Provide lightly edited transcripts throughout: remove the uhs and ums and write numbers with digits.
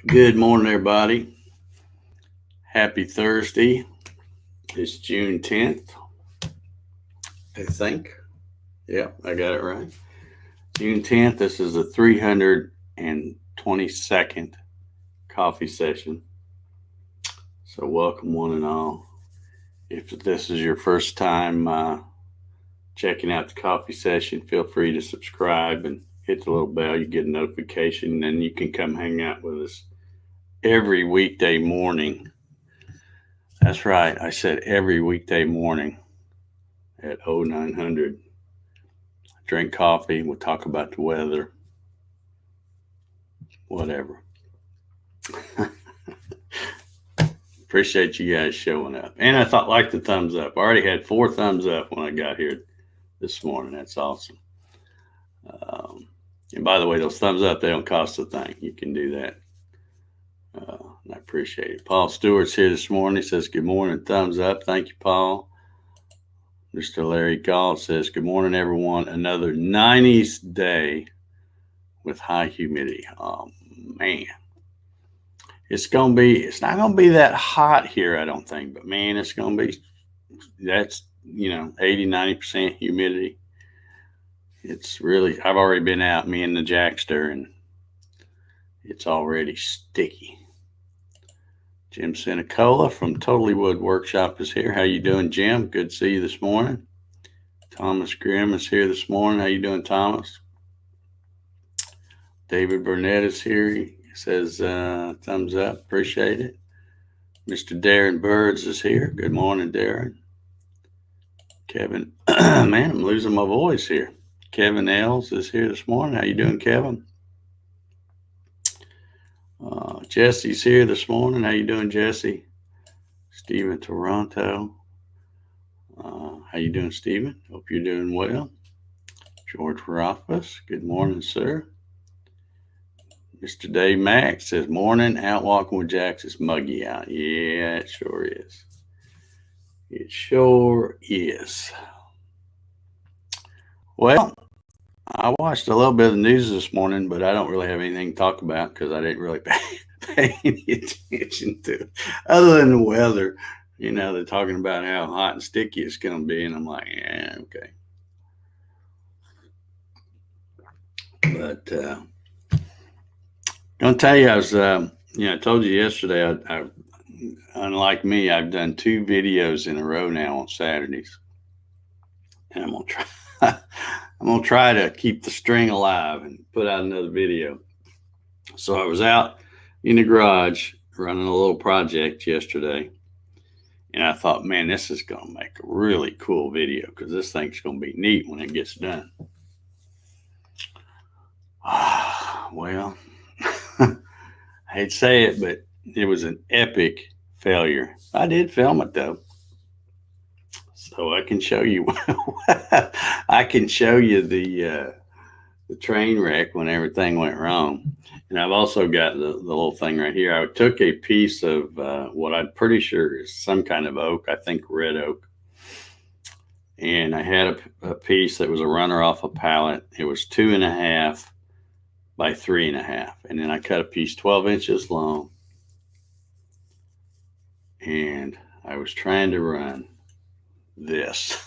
Good morning, everybody. Happy Thursday. It's June 10th, I think. Yeah, I got it right. June 10th. This is the 322nd coffee session. So, welcome, one and all. If this is your first time checking out the coffee session, feel free to subscribe and hit the little bell. You get a notification, and then you can come hang out with us every weekday morning. That's right. I said every weekday morning at 0900. Drink coffee. We'll talk about the weather, whatever. Appreciate you guys showing up. And I thought, like the thumbs up. I already had 4 thumbs up when I got here this morning. That's awesome. And by the way, those thumbs up, they don't cost a thing. You can do that. I appreciate it. Paul Stewart's here this morning. He says, good morning, thumbs up. Thank you, Paul. Mr. Larry Galt says, good morning, everyone. Another 90s day with high humidity. Oh, man. It's not gonna be that hot here, I don't think, but man, it's gonna be, that's, 80, 90% humidity. It's really, I've already been out, me and the Jackster, and it's already sticky. Jim Senecola from Totally Wood Workshop is here. How you doing, Jim? Good to see you this morning. Thomas Grimm is here this morning. How you doing, Thomas? David Burnett is here. He says thumbs up. Appreciate it. Mr. Darren Birds is here. Good morning, Darren. Kevin, man, I'm losing my voice here. Kevin Els is here this morning. How you doing, Kevin? Jesse's here this morning. How you doing, Jesse? Stephen Toronto. How you doing, Stephen? Hope you're doing well. George Rothfuss. Good morning, sir. Mr. Dave Mack says, morning, out walking with Jax. It's muggy out. Yeah, it sure is. It sure is. Well, I watched a little bit of the news this morning, but I don't really have anything to talk about because I didn't really pay any attention to it. Other than the weather. They're talking about how hot and sticky it's going to be, and I'm like, yeah, okay. But I'm going to tell you, I was, I told you yesterday, I unlike me, I've done 2 videos in a row now on Saturdays, and I'm gonna try to keep the string alive and put out another video. So I was out in the garage running a little project yesterday, and I thought, man, this is gonna make a really cool video because this thing's gonna be neat when it gets done. Well, I hate to say it, but it was an epic failure. I did film it though, so I can show you. I can show you the train wreck when everything went wrong. And I've also got the little thing right here. I took a piece of what I'm pretty sure is some kind of oak, I think red oak. And I had a piece that was a runner off a pallet. It was 2.5 by 3.5. And then I cut a piece 12 inches long. And I was trying to run this.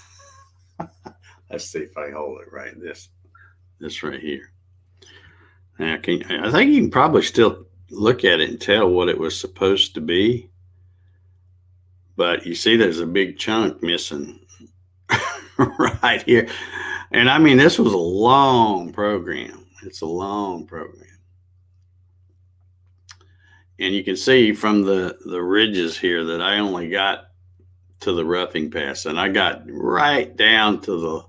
Let's see if I hold it right. This right here. Now, I think you can probably still look at it and tell what it was supposed to be. But you see there's a big chunk missing right here. And I mean, this was a long program. It's a long program. And you can see from the ridges here that I only got to the roughing pass. And I got right down to the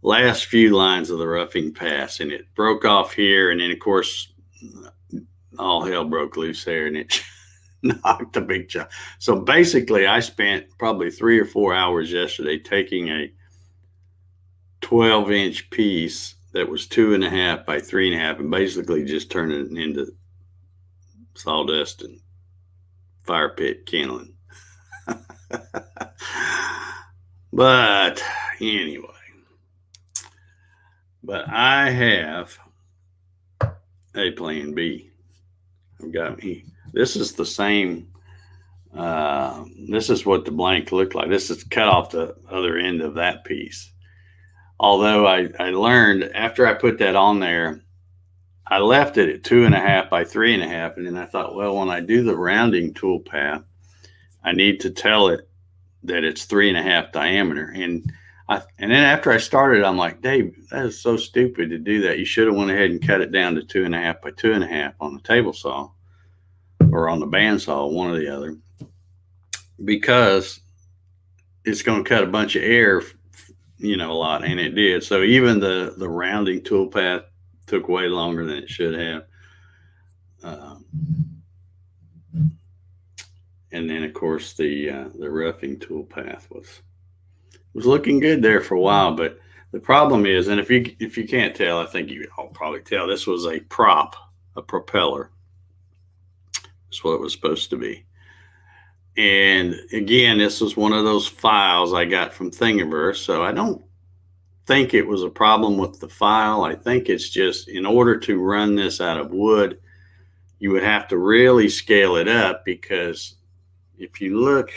last few lines of the roughing pass, and it broke off here, and then of course all hell broke loose there, and it knocked a big chunk. So basically I spent probably 3 or 4 hours yesterday taking a 12-inch piece that was 2.5 by 3.5 and basically just turning it into sawdust and fire pit kindling. But anyway, but I have a plan B. I've got me. This is the same. This is what the blank looked like. This is cut off the other end of that piece. Although I learned after I put that on there, I left it at 2.5 by 3.5. And then I thought, well, when I do the rounding toolpath, I need to tell it that it's 3.5 diameter. And then after I started, I'm like, Dave, that is so stupid to do that. You should have went ahead and cut it down to 2.5 by 2.5 on the table saw or on the bandsaw, one or the other, because it's going to cut a bunch of air, a lot, and it did. So even the rounding toolpath took way longer than it should have. And then, of course, the roughing toolpath was looking good there for a while. But the problem is, and if you can't tell, I think you all probably tell, this was a prop, a propeller. That's what it was supposed to be. And again, this was one of those files I got from Thingiverse. So I don't think it was a problem with the file. I think it's just in order to run this out of wood, you would have to really scale it up, because if you look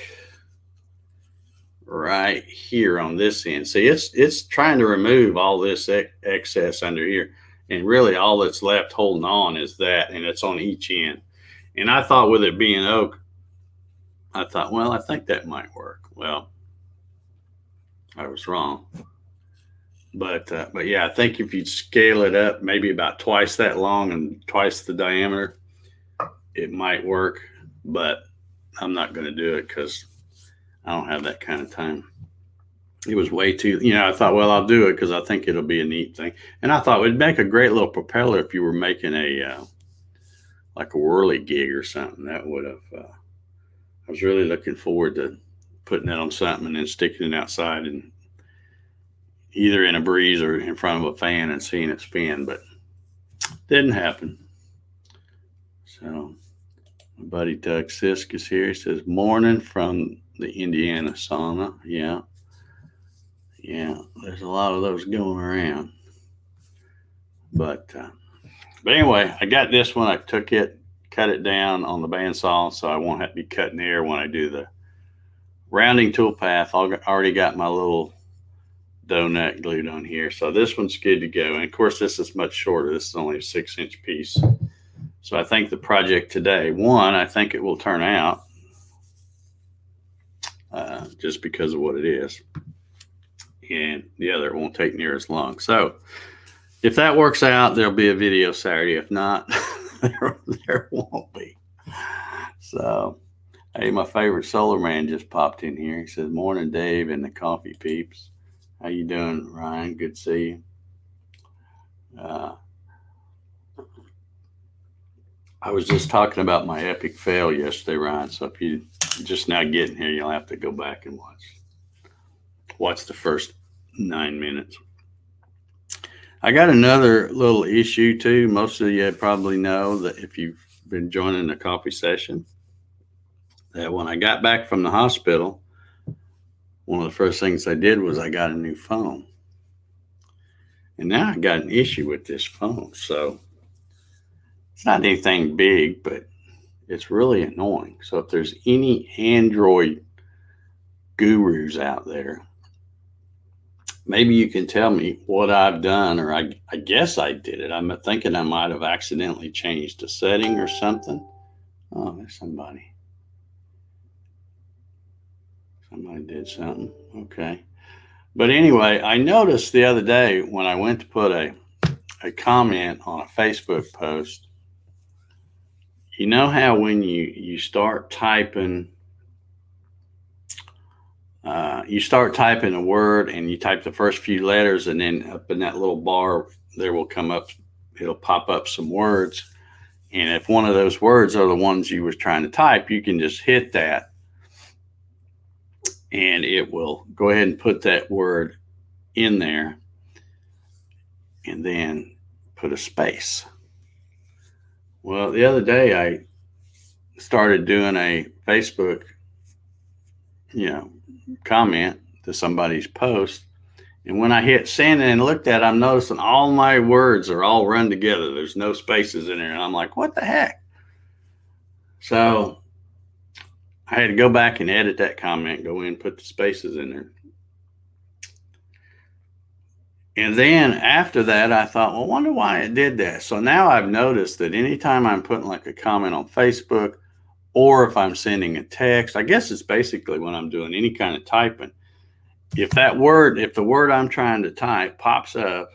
right here on this end, see, it's trying to remove all this excess under here. And really all that's left holding on is that, and it's on each end. And I thought with it being oak, I thought, well, I think that might work. Well, I was wrong. But yeah, I think if you scale it up maybe about twice that long and twice the diameter, it might work. But I'm not going to do it because I don't have that kind of time. It was way too, I thought, well, I'll do it because I think it'll be a neat thing. And I thought it would make a great little propeller if you were making like a whirly gig or something. That would have, I was really looking forward to putting that on something and then sticking it outside and either in a breeze or in front of a fan and seeing it spin, but didn't happen. So my buddy Doug Sisk is here. He says, morning from the Indiana sauna. Yeah, there's a lot of those going around. But anyway, I got this one. I took it, cut it down on the bandsaw so I won't have to be cutting air when I do the rounding toolpath. I already got my little donut glued on here. So this one's good to go. And of course, this is much shorter. This is only a 6-inch piece. So I think the project today, I think it will turn out just because of what it is. And the other, it won't take near as long. So if that works out, there'll be a video Saturday. If not, there won't be. So, hey, my favorite solar man just popped in here. He says, morning, Dave and the coffee peeps. How you doing, Ryan? Good to see you. I was just talking about my epic fail yesterday, Ryan. So if you're just now getting here, you'll have to go back and watch the first 9 minutes. I got another little issue too. Most of you probably know that if you've been joining the coffee session, that when I got back from the hospital, one of the first things I did was I got a new phone. And now I got an issue with this phone. So it's not anything big, but it's really annoying. So if there's any Android gurus out there, maybe you can tell me what I've done, or I guess I did it. I'm thinking I might have accidentally changed a setting or something. Oh, there's somebody. Somebody did something. Okay. But anyway, I noticed the other day when I went to put a comment on a Facebook post, you know how when you start typing, a word and you type the first few letters, and then up in that little bar there will come up, it'll pop up some words. And if one of those words are the ones you were trying to type, you can just hit that and it will go ahead and put that word in there and then put a space. Well, the other day I started doing a Facebook, comment to somebody's post. And when I hit send and looked at it, I'm noticing all my words are all run together. There's no spaces in there. And I'm like, what the heck? So I had to go back and edit that comment, go in and put the spaces in there. And then after that, I thought, well, I wonder why it did that. So now I've noticed that anytime I'm putting like a comment on Facebook, or if I'm sending a text, I guess it's basically when I'm doing any kind of typing. If the word I'm trying to type pops up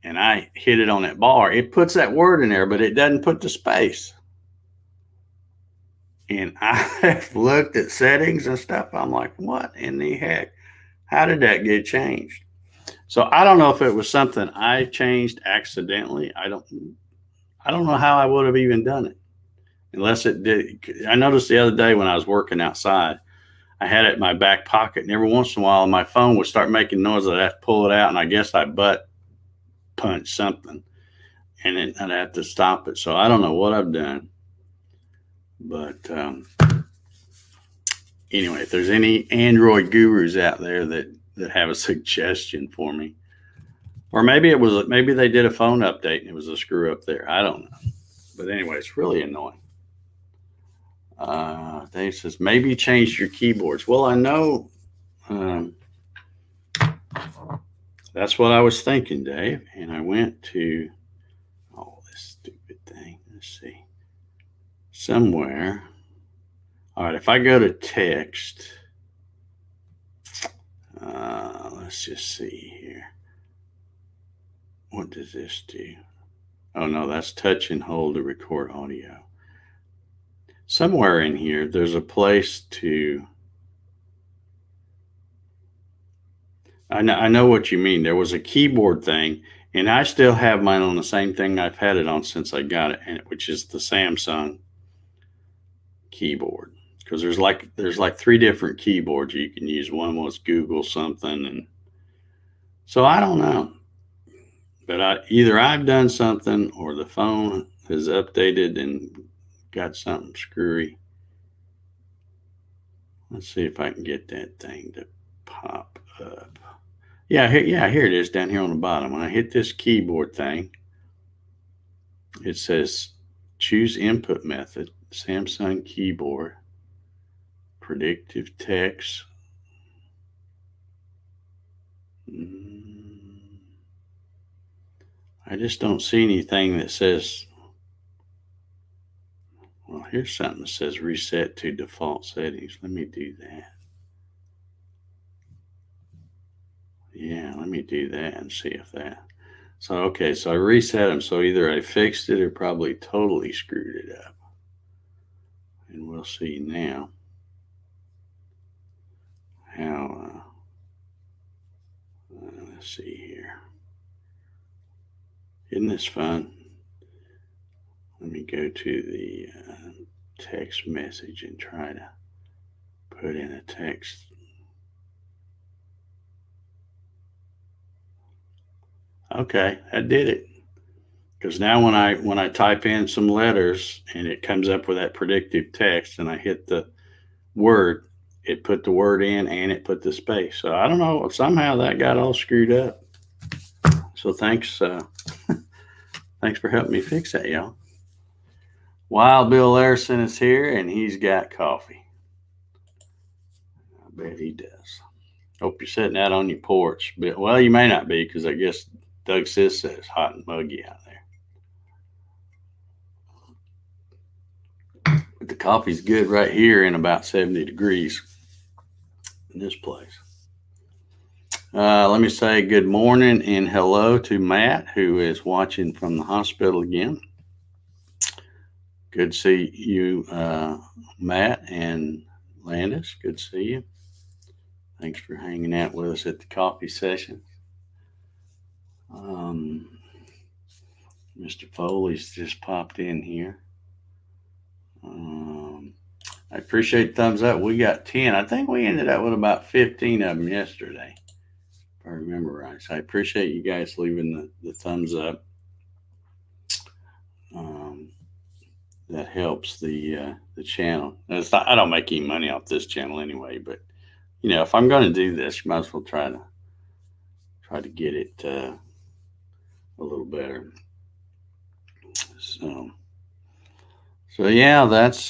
and I hit it on that bar, it puts that word in there, but it doesn't put the space. And I have looked at settings and stuff. I'm like, what in the heck? How did that get changed? So I don't know if it was something I changed accidentally. I don't know how I would have even done it unless it did. I noticed the other day when I was working outside, I had it in my back pocket, and every once in a while my phone would start making noise. I'd have to pull it out, and I guess I butt punched something, and then I'd have to stop it. So I don't know what I've done. But anyway, if there's any Android gurus out there that have a suggestion for me, or maybe they did a phone update and it was a screw up there. I don't know. But anyway, it's really annoying. Dave says maybe change your keyboards. Well, I know that's what I was thinking, Dave. And I went to this stupid thing. Let's see. Somewhere. All right, if I go to text, let's just see here. What does this do? Oh, no, that's touch and hold to record audio. Somewhere in here, there's a place to... I know what you mean. There was a keyboard thing, and I still have mine on the same thing I've had it on since I got it, which is the Samsung keyboard. Because there's like 3 different keyboards you can use. One was Google something, and so I don't know. But either I've done something or the phone has updated and got something screwy. Let's see if I can get that thing to pop up. Yeah, here it is down here on the bottom. When I hit this keyboard thing, it says choose input method, Samsung keyboard, predictive text. I just don't see anything that says, well, here's something that says reset to default settings. Let me do that. Yeah, let me do that and see if that. So, okay, so I reset them. So either I fixed it or probably totally screwed it up. And we'll see now how, let's see here. Isn't this fun? Let me go to the text message and try to put in a text. Okay, that did it. Because now when I type in some letters and it comes up with that predictive text and I hit the word, it put the word in and it put the space. So I don't know, somehow that got all screwed up. So thanks thanks for helping me fix that, y'all. Wild Bill Larson is here and he's got coffee. I bet he does. Hope you're sitting out on your porch. But, well, you may not be because I guess Doug Sis said it's hot and muggy out there. But the coffee's good right here in about 70 degrees in this place. Let me say good morning and hello to Matt, who is watching from the hospital again. Good to see you, Matt and Landis. Good to see you. Thanks for hanging out with us at the coffee session. Mr. Foley's just popped in here. I appreciate thumbs up. We got 10. I think we ended up with about 15 of them yesterday, if I remember right. So I appreciate you guys leaving the thumbs up. That helps the channel. I don't make any money off this channel anyway, but if I'm going to do this, you might as well try to get it a little better. So So yeah, that's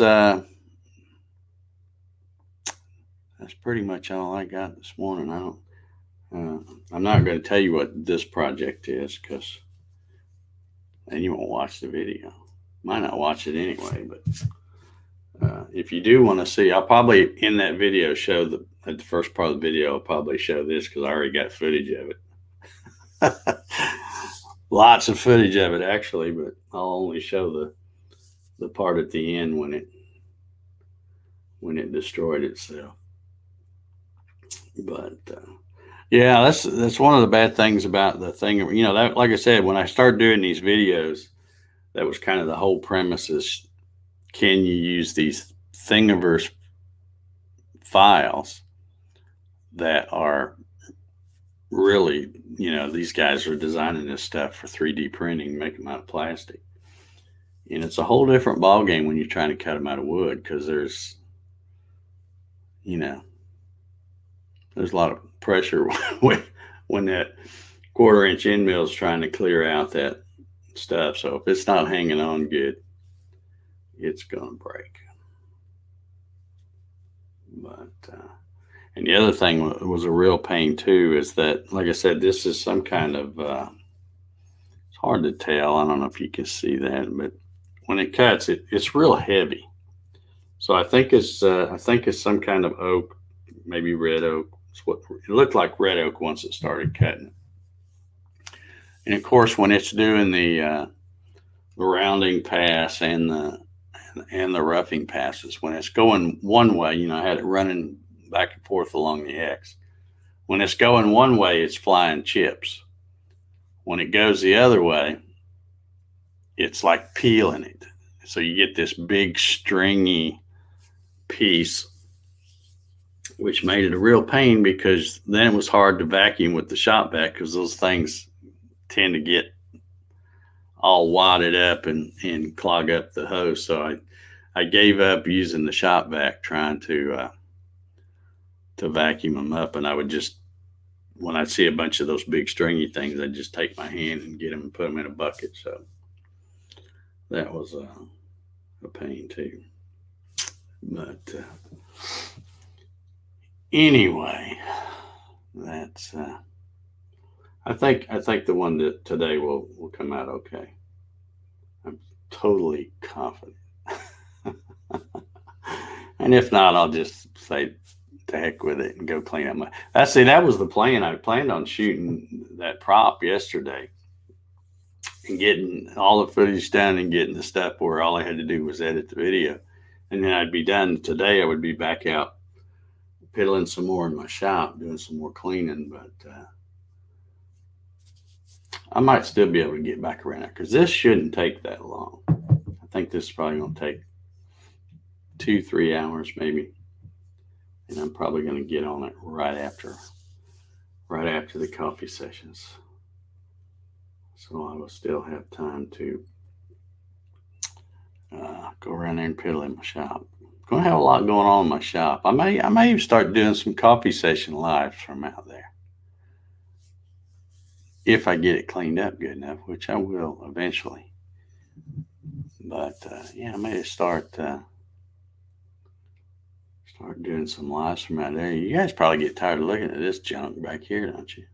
pretty much all I got this morning. I'm not going to tell you what this project is because then you won't watch the video. Might not watch it anyway, but if you do want to see, I'll probably in that video show at the first part of the video. I'll probably show this because I already got footage of it. Lots of footage of it actually, but I'll only show the part at the end when it destroyed itself. But yeah, that's one of the bad things about the thing. That, like I said, when I started doing these videos, that was kind of the whole premise: is can you use these Thingiverse files that are really, these guys are designing this stuff for 3D printing, make them out of plastic. And it's a whole different ballgame when you're trying to cut them out of wood because there's a lot of pressure when that 1/4 inch end mill is trying to clear out that stuff. So if it's not hanging on good, it's going to break. But and the other thing was a real pain too is that, like I said, this is some kind of it's hard to tell. I don't know if you can see that, but when it cuts, it's real heavy. So I think it's some kind of oak, maybe red oak. It's what it looked like, red oak once it started cutting. And of course, when it's doing the rounding pass and the roughing passes, when it's going one way, I had it running back and forth along the X. When it's going one way, it's flying chips. When it goes the other way, it's like peeling it. So you get this big stringy piece, which made it a real pain because then it was hard to vacuum with the shop vac because those things tend to get all wadded up and clog up the hose. So I gave up using the shop vac trying to vacuum them up, and I would just, when I'd see a bunch of those big stringy things, I'd just take my hand and get them and put them in a bucket. So that was a pain too. But anyway, that's I think the one that today will come out okay. I'm totally confident. And if not, I'll just say to heck with it and go clean up that was the plan. I planned on shooting that prop yesterday and getting all the footage done and getting the stuff where all I had to do was edit the video. And then I'd be done today. I would be back out piddling some more in my shop, doing some more cleaning, but I might still be able to get back around it because this shouldn't take that long. I think this is probably going to take 2-3 hours maybe, and I'm probably going to get on it right after the coffee sessions, so I will still have time to go around there and piddle in my shop. Going to have a lot going on in my shop. I may even start doing some coffee session lives from out there if I get it cleaned up good enough, which I will eventually. But yeah, I may start doing some lives from out there. You guys probably get tired of looking at this junk back here, don't you?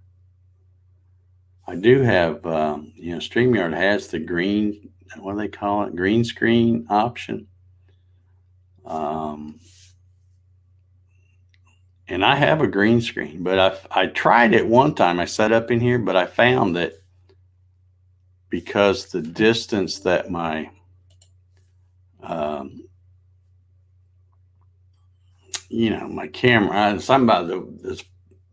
I do have, StreamYard has the green, what do they call it? Green screen option. And I have a green screen, but I tried it one time. I set up in here, but I found that because the distance that my my camera, something about this,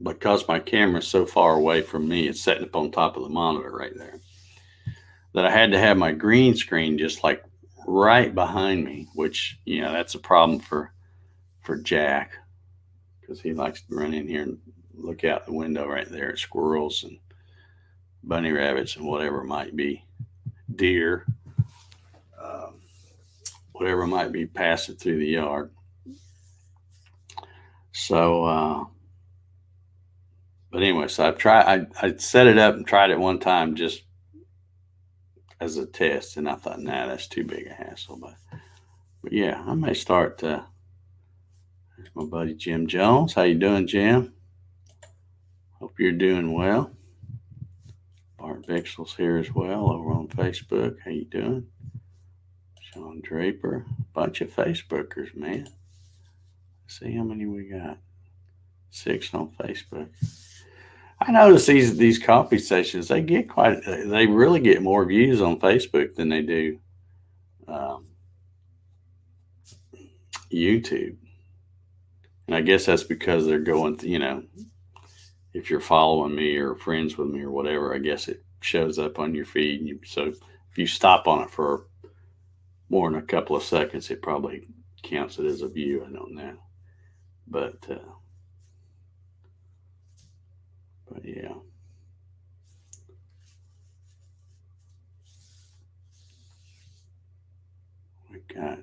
because my camera is so far away from me, it's setting up on top of the monitor right there, that I had to have my green screen just like right behind me, which, that's a problem for Jack because he likes to run in here and look out the window right there at squirrels and bunny rabbits and whatever it might be, deer, whatever might be passing through the yard. So, but anyway, so I set it up and tried it one time just as a test, and I thought, nah, that's too big a hassle. But But yeah, I may start. My buddy Jim Jones. How you doing, Jim? Hope you're doing well. Bart Bixel's here as well over on Facebook. How you doing? Sean Draper. Bunch of Facebookers, man. Let's see how many we got. 6 on Facebook. I notice these coffee sessions, they really get more views on Facebook than they do YouTube. And I guess that's because they're going, if you're following me or friends with me or whatever, I guess it shows up on your feed. So if you stop on it for more than a couple of seconds, it probably counts it as a view. I don't know. But yeah. We got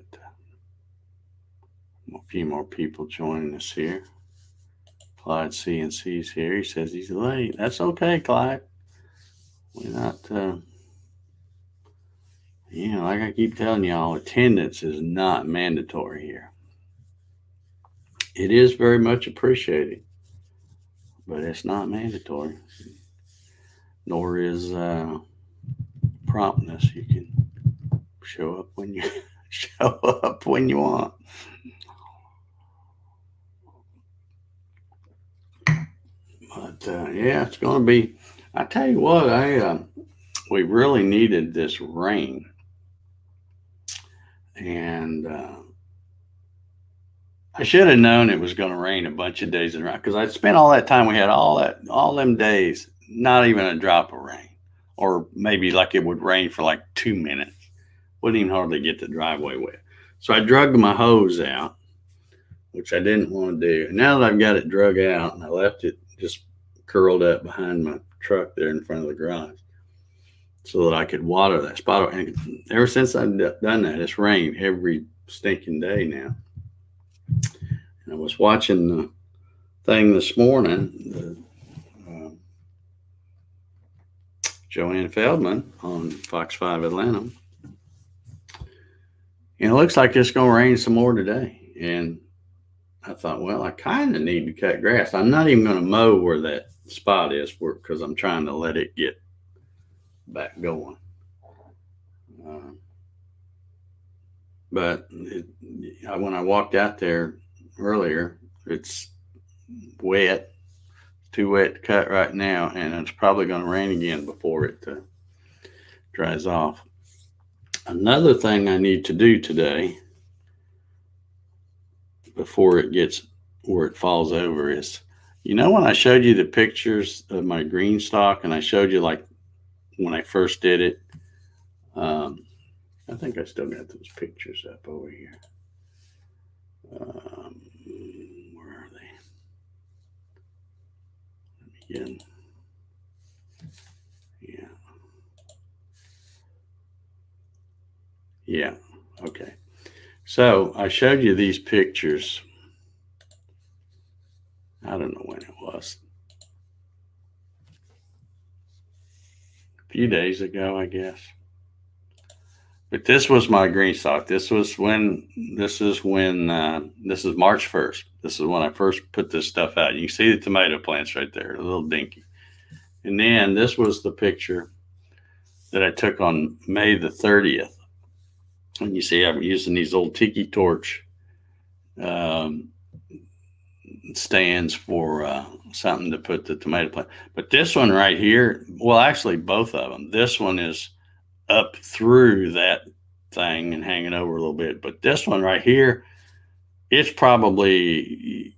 a few more people joining us here. Clyde CNC's here. He says he's late. That's okay, Clyde. We're not, like I keep telling y'all, attendance is not mandatory here. It is very much appreciated, but it's not mandatory. Nor is promptness. You can show up when you want. But yeah, it's going to be. I tell you what, we really needed this rain, and I should have known it was going to rain a bunch of days in a row because I spent all that time. We had all them days, not even a drop of rain, or maybe like it would rain for like 2 minutes. Wouldn't even hardly get the driveway wet. So I drug my hose out, which I didn't want to do. And now that I've got it drug out and I left it just curled up behind my truck there in front of the garage so that I could water that spot. And ever since I've done that, it's rained every stinking day now. And I was watching the thing this morning, Joanne Feldman on Fox 5 Atlanta. And it looks like it's going to rain some more today. And I thought, well, I kind of need to cut grass. I'm not even going to mow where that spot is because I'm trying to let it get back going. But when I walked out there earlier, it's wet. It's too wet to cut right now, and it's probably going to rain again before it dries off. Another thing I need to do today before it gets where it falls over is, when I showed you the pictures of my green stock and I showed you like when I first did it, I think I still got those pictures up over here. Where are they? Let me get them. Yeah. Okay. So I showed you these pictures. I don't know when it was. A few days ago, I guess. But this was my green stock. This is March 1st. This is when I first put this stuff out. You can see the tomato plants right there, a little dinky. And then this was the picture that I took on May the 30th. And you see I'm using these old tiki torch stands for something to put the tomato plant. But this one right here, well, actually both of them. This one is up through that thing and hanging over a little bit. But this one right here, it's probably,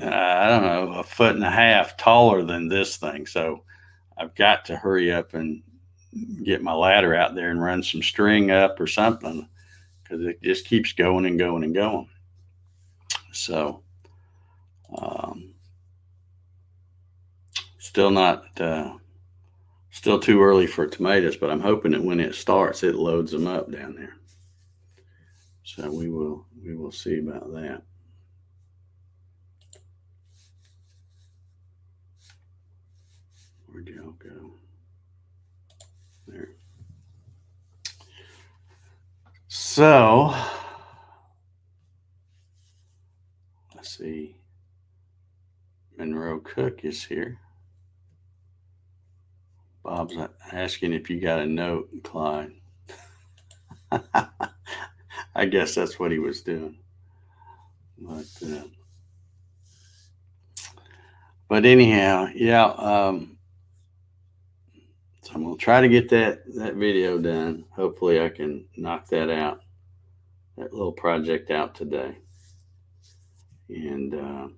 I don't know, 1.5 feet taller than this thing. So I've got to hurry up and get my ladder out there and run some string up or something because it just keeps going and going and going. So still too early for tomatoes, but I'm hoping that when it starts, it loads them up down there. So we will see about that. Where'd y'all go? There. So Cook is here. Bob's asking if you got a note, Clyde. I guess that's what he was doing. But anyhow, yeah. So I'm gonna try to get that video done. Hopefully, I can knock that out, that little project out today. And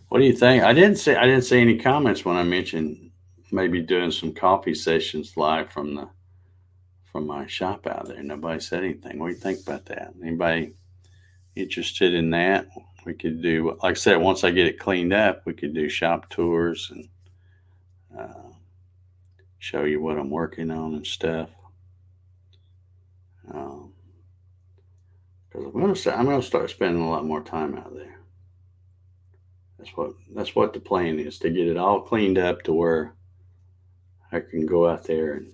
what do you think? I didn't see any comments when I mentioned maybe doing some coffee sessions live from my shop out there. Nobody said anything. What do you think about that? Anybody interested in that? We could do, like I said, once I get it cleaned up, we could do shop tours and show you what I'm working on and stuff. Because I'm gonna start spending a lot more time out there. That's what the plan is, to get it all cleaned up to where I can go out there and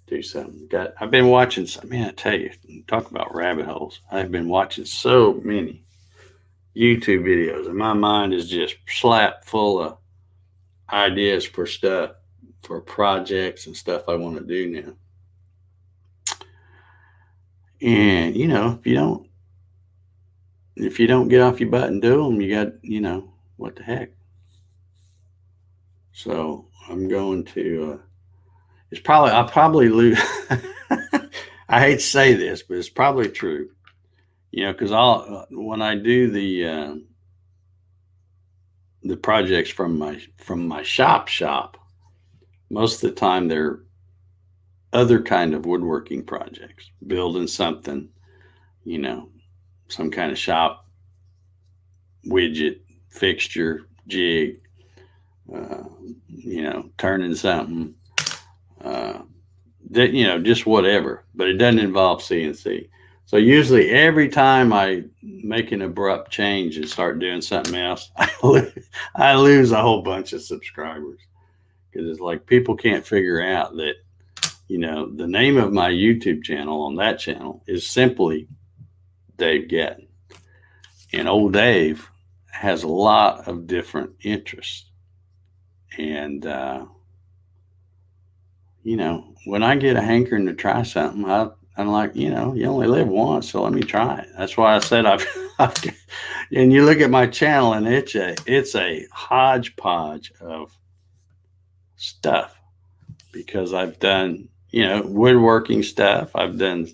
do something. I've been watching. Man, I tell you, talk about rabbit holes. I've been watching so many YouTube videos, and my mind is just slapped full of ideas for stuff, for projects and stuff I want to do now. And if you don't get off your butt and do them, you got, what the heck. So I'm going to. I'll probably lose. I hate to say this, but it's probably true. Because when I do the projects from my shop, most of the time they're other kind of woodworking projects, building something, some kind of shop widget, fixture, jig, turning something, just whatever, but it doesn't involve CNC. So usually every time I make an abrupt change and start doing something else, I lose a whole bunch of subscribers, because it's like people can't figure out that, the name of my YouTube channel on that channel is simply Dave Gatton. And old Dave has a lot of different interests. And, when I get a hankering to try something, I'm like, you only live once, so let me try it. That's why I said and you look at my channel, and it's a hodgepodge of stuff, because I've done, woodworking stuff. I've done,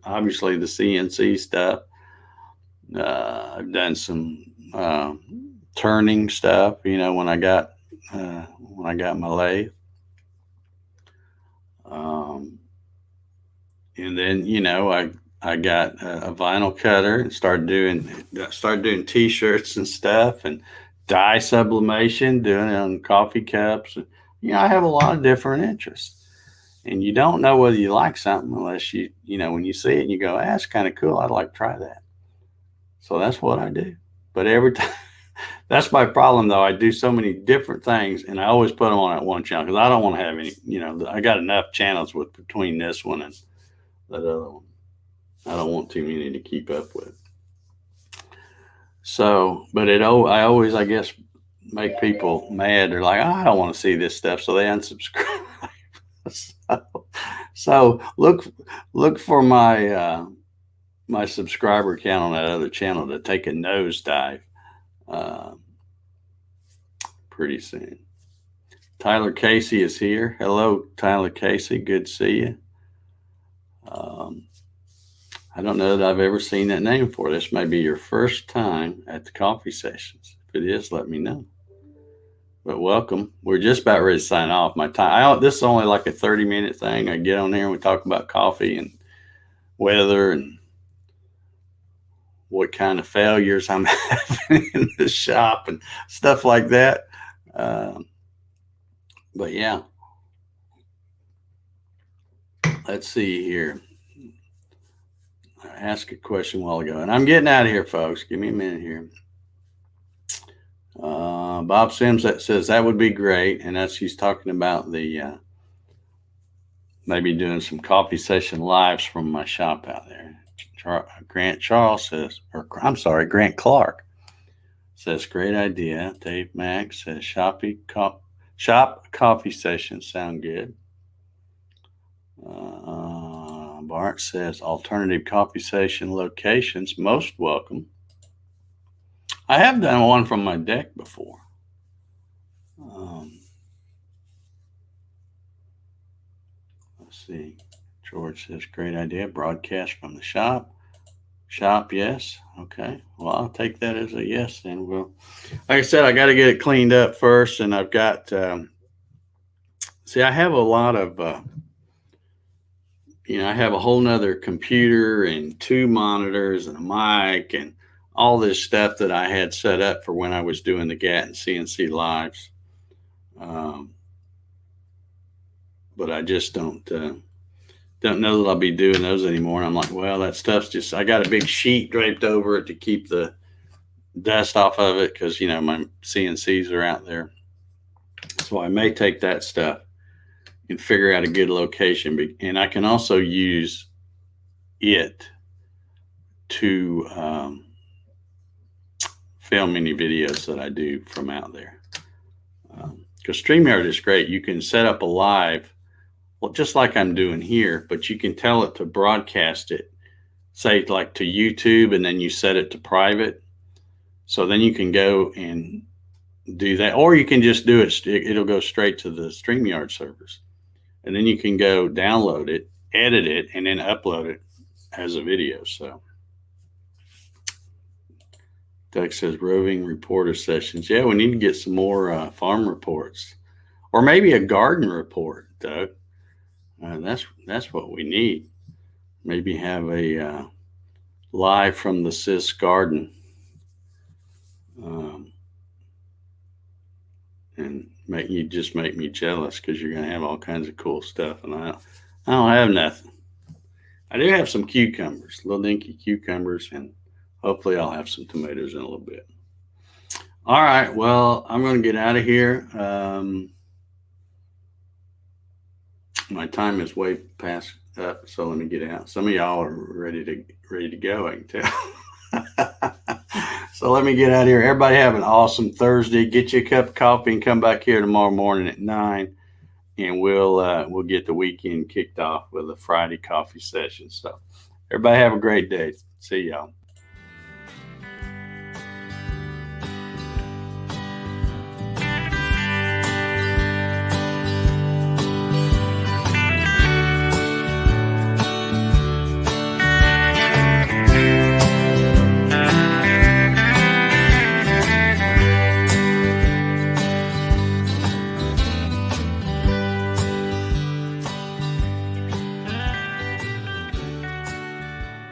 obviously the CNC stuff. I've done some turning stuff, when I got my lathe. And then, I got a vinyl cutter and started doing t-shirts and stuff, and dye sublimation, doing it on coffee cups. I have a lot of different interests, and you don't know whether you like something unless when you see it and you go, that's kind of cool, I'd like to try that. So that's what I do. But every time, that's my problem though. I do so many different things, and I always put them on that one channel, because I don't want to have any, I got enough channels between this one and that other one. I don't want too many to keep up with. So, but I always, I guess, make people mad. They're like, I don't want to see this stuff, so they unsubscribe. so look for my my subscriber count on that other channel to take a nosedive pretty soon. Tyler Casey is here. Hello, Tyler Casey. Good to see you. I don't know that I've ever seen that name before. This may be your first time at the coffee sessions. If it is, let me know. But welcome. We're just about ready to sign off. This is only like a 30-minute thing. I get on there and we talk about coffee and weather and what kind of failures I'm having in the shop and stuff like that. But yeah, let's see here. I asked a question a while ago, and I'm getting out of here, folks. Give me a minute here. Bob Sims says that would be great, and he's talking about the maybe doing some coffee session lives from my shop out there. Grant Clark says, great idea. Dave Max says, shop coffee sessions sound good. Bart says, alternative coffee session locations, most welcome. I have done one from my deck before. Let's see. George says, great idea. Broadcast from the shop. Shop, yes. Okay. Well, I'll take that as a yes then. Well, like I said, I got to get it cleaned up first. And I've got, see, I have a lot of, I have a whole nother computer and 2 monitors and a mic and all this stuff that I had set up for when I was doing the Gatton CNC lives. But I just don't know that I'll be doing those anymore. And I'm like, well, that stuff's just, I got a big sheet draped over it to keep the dust off of it because, my CNCs are out there. So I may take that stuff and figure out a good location. And I can also use it to film any videos that I do from out there. Because StreamYard is great. You can set up a live, well, just like I'm doing here, but you can tell it to broadcast it, say like to YouTube, and then you set it to private. So then you can go and do that, or you can just do it. It'll go straight to the StreamYard servers. And then you can go download it, edit it, and then upload it as a video. So Doug says roving reporter sessions. Yeah, we need to get some more farm reports, or maybe a garden report, Doug. That's what we need. Maybe have a live from the Sis garden, and make me jealous because you're gonna have all kinds of cool stuff, and I don't have nothing. I do have some cucumbers, little dinky cucumbers, and hopefully I'll have some tomatoes in a little bit. All right, well, I'm going to get out of here. My time is way past up, so let me get out. Some of y'all are ready to go, I can tell. So let me get out of here. Everybody have an awesome Thursday. Get you a cup of coffee and come back here tomorrow morning at 9, and we'll get the weekend kicked off with a Friday coffee session. So everybody have a great day. See y'all.